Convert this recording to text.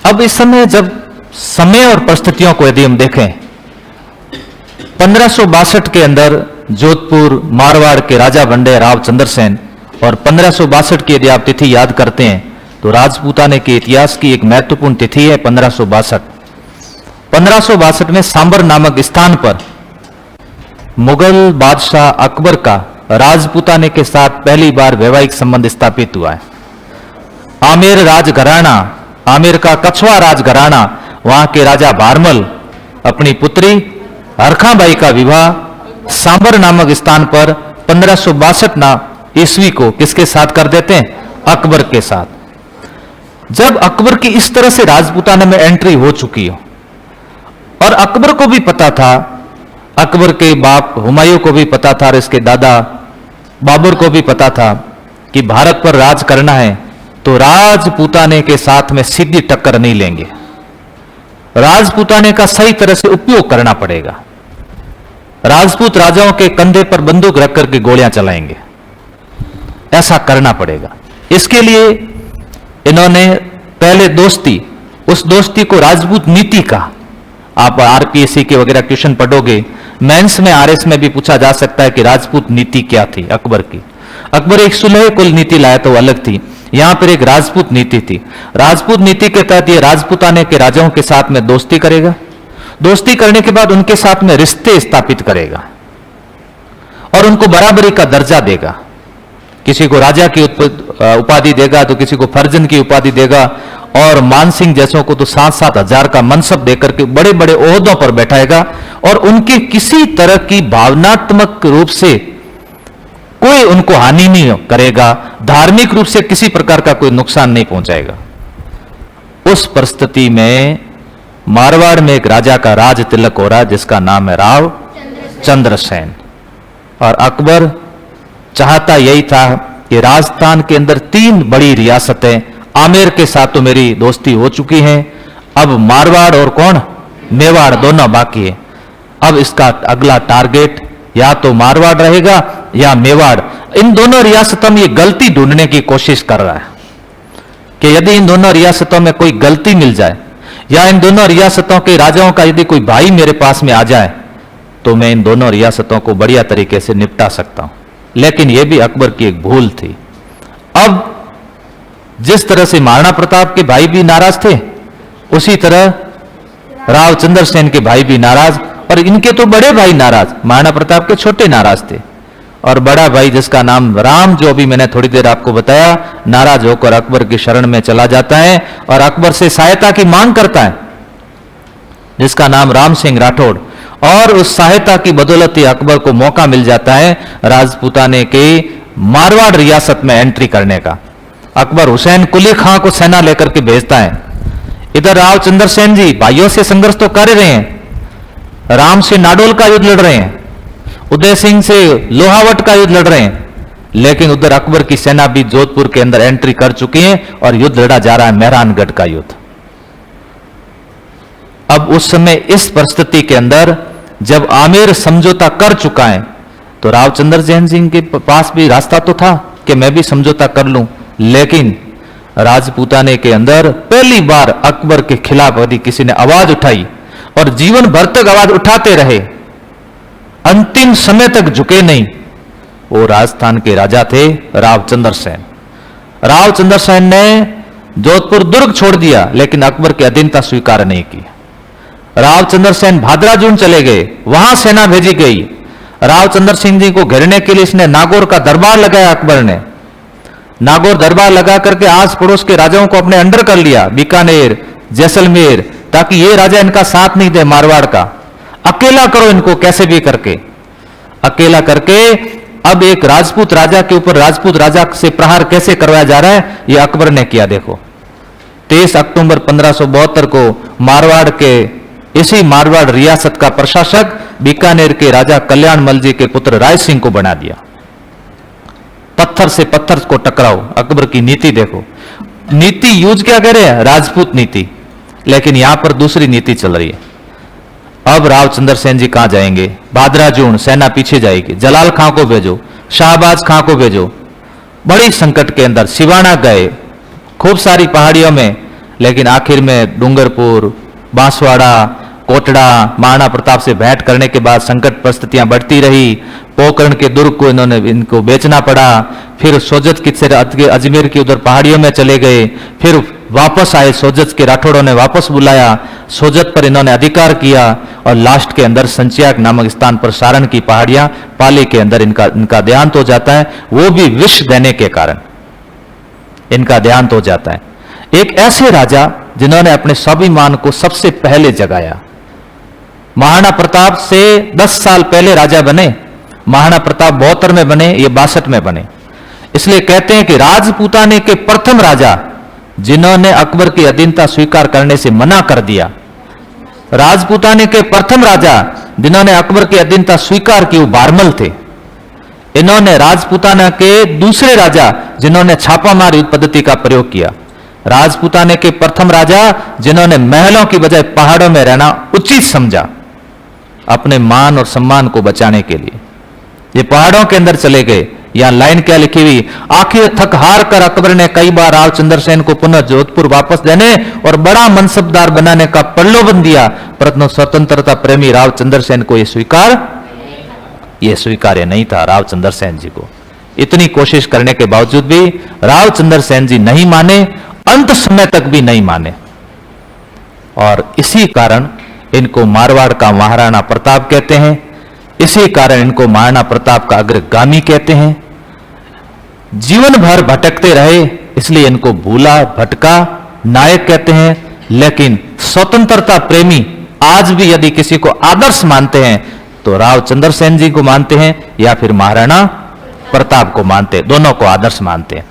अब इस समय जब समय और परिस्थितियों को यदि हम देखें, 1562 के अंदर जोधपुर मारवाड़ के राजा बने राव चंद्रसेन, और 1562 की यदि आप तिथि याद करते हैं तो राजपूताने के इतिहास की एक महत्वपूर्ण तिथि है 1562। 1562 में सांबर नामक स्थान पर मुगल बादशाह अकबर का राजपूताने के साथ पहली बार वैवाहिक संबंध स्थापित हुआ है। आमेर राजघराना, आमेर का कछवा राजघराना, वहां के राजा भारमल अपनी पुत्री हरखाबाई का विवाह सांबर नामक स्थान पर 1562 ईस्वी को किसके साथ कर देते हैं? अकबर के साथ। जब अकबर की इस तरह से राजपूताना में एंट्री हो चुकी हो, और अकबर को भी पता था, अकबर के बाप हुमायूं को भी पता था, और इसके दादा बाबर को भी पता था कि भारत पर राज करना है तो राजपूताने के साथ में सीधी टक्कर नहीं लेंगे, राजपूताने का सही तरह से उपयोग करना पड़ेगा। राजपूत राजाओं के कंधे पर बंदूक रख करके गोलियां चलाएंगे, ऐसा करना पड़ेगा। इसके लिए इन्होंने पहले दोस्ती, उस दोस्ती को राजपूत नीति का, आप आरपीएससी के वगैरह क्वेश्चन पढ़ोगे, मेंस में आरएस में भी पूछा जा सकता है कि राजपूत नीति क्या थी अकबर की। अकबर एक सुलह कुल नीति लाया तो अलग थी, यहां पर एक राजपूत नीति थी। राजपूत नीति के तहत ये राजपूताने के राजाओं के साथ में दोस्ती करेगा, दोस्ती करने के बाद उनके साथ में रिश्ते स्थापित करेगा और उनको बराबरी का दर्जा देगा। किसी को राजा की उपाधि देगा तो किसी को फर्जन की उपाधि देगा, और मानसिंह जैसों को तो 7-7 हजार का मनसब देकर के बड़े बड़े ओहदों पर बैठाएगा, और उनकी किसी तरह की भावनात्मक रूप से कोई उनको हानि नहीं करेगा, धार्मिक रूप से किसी प्रकार का कोई नुकसान नहीं पहुंचाएगा। उस परिस्थिति में मारवाड़ में एक राजा का राज तिलक हो रहा है जिसका नाम है राव चंद्रसेन, और अकबर चाहता यही था कि राजस्थान के अंदर 3 बड़ी रियासतें, आमेर के साथ तो मेरी दोस्ती हो चुकी है, अब मारवाड़ और कौन, मेवाड़, दोनों बाकी है। अब इसका अगला टारगेट या तो मारवाड़ रहेगा या मेवाड़। इन दोनों रियासतों में ये गलती ढूंढने की कोशिश कर रहा है कि यदि इन दोनों रियासतों में कोई गलती मिल जाए, या इन दोनों रियासतों के राजाओं का यदि कोई भाई मेरे पास में आ जाए, तो मैं इन दोनों रियासतों को बढ़िया तरीके से निपटा सकता हूं। लेकिन यह भी अकबर की एक भूल थी। अब जिस तरह से महाराणा प्रताप के भाई भी नाराज थे, उसी तरह राव चंद्रसेन के भाई भी नाराज, और इनके तो बड़े भाई नाराज, महाराणा प्रताप के छोटे नाराज थे, और बड़ा भाई जिसका नाम राम, जो अभी मैंने थोड़ी देर आपको बताया, नाराज होकर अकबर की शरण में चला जाता है और अकबर से सहायता की मांग करता है, जिसका नाम राम सिंह राठौड़। और उस सहायता की बदौलत ही अकबर को मौका मिल जाता है राजपूताने के मारवाड़ रियासत में एंट्री करने का। अकबर हुसैन कुली खां को सेना लेकर के भेजता है। इधर राव चंद्रसेन जी भाइयों से संघर्ष तो कर रहे हैं, राम से नाडोल का युद्ध लड़ रहे हैं, उदय सिंह से लोहावट का युद्ध लड़ रहे हैं, लेकिन उधर अकबर की सेना भी जोधपुर के अंदर एंट्री कर चुकी है और युद्ध लड़ा जा रहा है मेहरानगढ़ का युद्ध। अब उस समय इस परिस्थिति के अंदर जब आमेर समझौता कर चुका है, तो राव चंद्रसेन सिंह के पास भी रास्ता तो था कि मैं भी समझौता कर लूं, लेकिन राजपूताने के अंदर पहली बार अकबर के खिलाफ यदि किसी ने आवाज उठाई और जीवन भर तक आवाज उठाते रहे, अंतिम समय तक झुके नहीं, वो राजस्थान के राजा थे राव चंद्रसेन। राव चंद्रसेन ने जोधपुर दुर्ग छोड़ दिया, लेकिन अकबर की अधीनता स्वीकार नहीं की। राव चंद्रसेन भादराजून चले गए, वहां सेना भेजी गई। राव चंद्रसेन जी को घेरने के लिए इसने नागौर का दरबार लगाया। अकबर ने नागौर दरबार लगा करके आस पड़ोस के राजाओं को अपने अंडर कर लिया, बीकानेर, जैसलमेर, ताकि ये राजा इनका साथ नहीं दे मारवाड़ का, अकेला करो इनको कैसे भी करके। अकेला करके अब एक राजपूत राजा के ऊपर राजपूत राजा से प्रहार कैसे करवाया जा रहा है, ये अकबर ने किया। देखो 23 अक्टूबर 1572 को मारवाड़ के, इसी मारवाड़ रियासत का प्रशासक बीकानेर के राजा कल्याणमल जी के पुत्र राय सिंह को बना दिया। पत्थर से पत्थर को टकराओ, अकबर की नीति देखो। नीति यूज क्या कह रहे हैं, राजपूत नीति, लेकिन यहां पर दूसरी नीति चल रही है। अब राव चंद्रसेन जी कहां जाएंगे, भादराजून, सेना पीछे जाएगी, जलाल खां को भेजो, शाहबाज खां को भेजो। बड़ी संकट के अंदर सिवाना गए, खूब सारी पहाड़ियों में लेकिन आखिर में डूंगरपुर, बांसवाड़ा, कोटड़ा, महाराणा प्रताप से भेंट करने के बाद संकट परिस्थितियां बढ़ती रही। पोकरण के दुर्ग को इनको बेचना पड़ा। फिर सोजत की से अजमेर की उधर पहाड़ियों में चले गए। फिर वापस आए, सोजत के राठौड़ों ने वापस बुलाया, सोजत पर इन्होंने अधिकार किया और लास्ट के अंदर संचयाक नामक स्थान पर सारण की पहाड़ियां, पाली के अंदर इनका देहांत हो जाता है। वो भी विष देने के कारण इनका देहांत हो जाता है। एक ऐसे राजा जिन्होंने अपने स्वाभिमान को सबसे पहले जगाया। महाराणा प्रताप से 10 साल पहले राजा बने। महाराणा प्रताप 72 में बने, ये 62 में बने। इसलिए कहते हैं कि राजपूताने के प्रथम राजा जिन्होंने अकबर की अधीनता स्वीकार करने से मना कर दिया। राजपूताने के प्रथम राजा जिन्होंने अकबर की अधीनता स्वीकार की वो बारमल थे। इन्होंने राजपूताना के दूसरे राजा जिन्होंने छापामार युद्ध पद्धति का प्रयोग किया। राजपूताने के प्रथम राजा जिन्होंने महलों की बजाय पहाड़ों में रहना उचित समझा अपने मान और सम्मान को बचाने के लिए, ये पहाड़ों के अंदर चले गए। यहां लाइन क्या लिखी हुई, आखिर थक हार कर अकबर ने कई बार राव चंद्रसेन को पुनः जोधपुर वापस देने और बड़ा मनसबदार बनाने का प्रलोभन दिया, परंतु स्वतंत्रता प्रेमी राव चंद्रसेन को यह स्वीकार्य नहीं था। राव चंद्रसेन जी को इतनी कोशिश करने के बावजूद भी राव चंद्रसेन जी नहीं माने, अंत समय तक भी नहीं माने। और इसी कारण इनको मारवाड़ का महाराणा प्रताप कहते हैं। इसी कारण इनको महाराणा प्रताप का अग्रगामी कहते हैं। जीवन भर भटकते रहे, इसलिए इनको भूला भटका नायक कहते हैं। लेकिन स्वतंत्रता प्रेमी आज भी यदि किसी को आदर्श मानते हैं तो राव चंद्रसेन जी को मानते हैं या फिर महाराणा प्रताप को मानते हैं, दोनों को आदर्श मानते हैं।